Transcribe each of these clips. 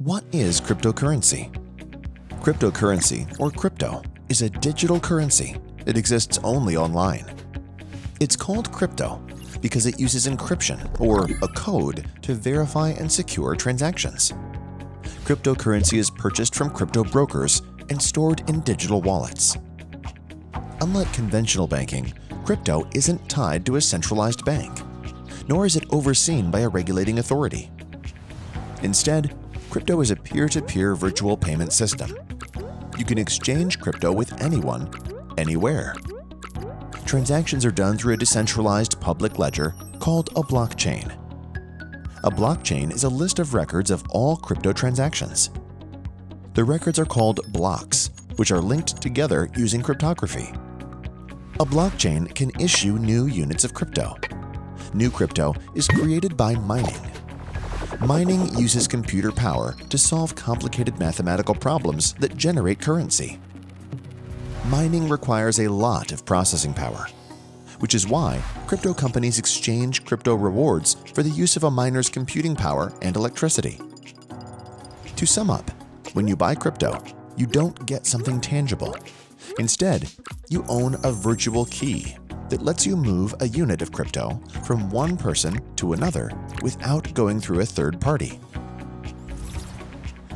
What is cryptocurrency? Cryptocurrency, or crypto, is a digital currency that exists only online. It's called crypto because it uses encryption, or a code, to verify and secure transactions. Cryptocurrency is purchased from crypto brokers and stored in digital wallets. Unlike conventional banking, crypto isn't tied to a centralized bank, nor is it overseen by a regulating authority. Instead, crypto is a peer-to-peer virtual payment system. You can exchange crypto with anyone, anywhere. Transactions are done through a decentralized public ledger called a blockchain. A blockchain is a list of records of all crypto transactions. The records are called blocks, which are linked together using cryptography. A blockchain can issue new units of crypto. New crypto is created by mining. Mining uses computer power to solve complicated mathematical problems that generate currency. Mining requires a lot of processing power, which is why crypto companies exchange crypto rewards for the use of a miner's computing power and electricity. To sum up, when you buy crypto, you don't get something tangible. Instead, you own a virtual key that lets you move a unit of crypto from one person to another without going through a third party.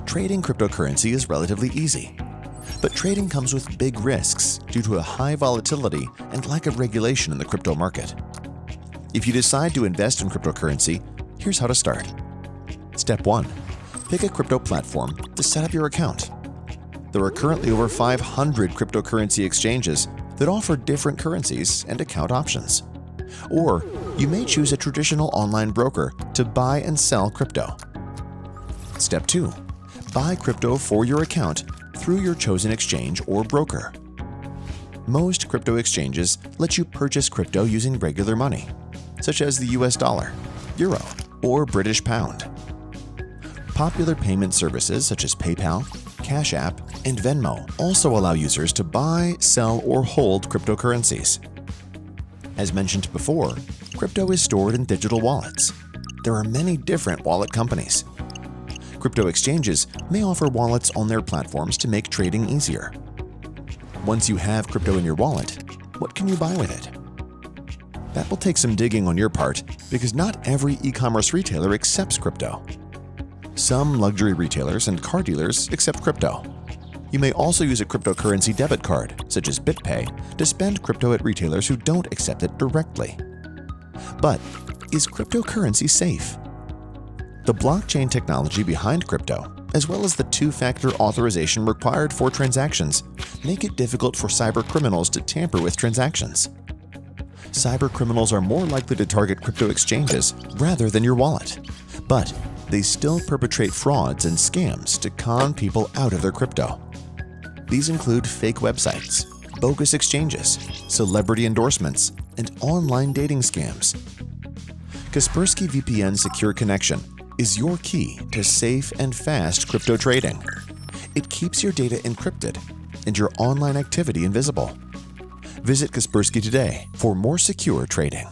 Trading cryptocurrency is relatively easy, but trading comes with big risks due to a high volatility and lack of regulation in the crypto market. If you decide to invest in cryptocurrency, here's how to start. Step 1. Pick a crypto platform to set up your account. There are currently over 500 cryptocurrency exchanges that offer different currencies and account options. Or you may choose a traditional online broker to buy and sell crypto. Step 2. Buy crypto for your account through your chosen exchange or broker. Most crypto exchanges let you purchase crypto using regular money, such as the US dollar, euro, or British pound. Popular payment services such as PayPal, Cash App, and Venmo also allow users to buy, sell, or hold cryptocurrencies. As mentioned before, crypto is stored in digital wallets. There are many different wallet companies. Crypto exchanges may offer wallets on their platforms to make trading easier. Once you have crypto in your wallet, what can you buy with it? That will take some digging on your part because not every e-commerce retailer accepts crypto. Some luxury retailers and car dealers accept crypto. You may also use a cryptocurrency debit card, such as BitPay, to spend crypto at retailers who don't accept it directly. But is cryptocurrency safe? The blockchain technology behind crypto, as well as the two-factor authorization required for transactions, make it difficult for cybercriminals to tamper with transactions. Cybercriminals are more likely to target crypto exchanges rather than your wallet, but they still perpetrate frauds and scams to con people out of their crypto. These include fake websites, bogus exchanges, celebrity endorsements, and online dating scams. Kaspersky VPN Secure Connection is your key to safe and fast crypto trading. It keeps your data encrypted and your online activity invisible. Visit Kaspersky today for more secure trading.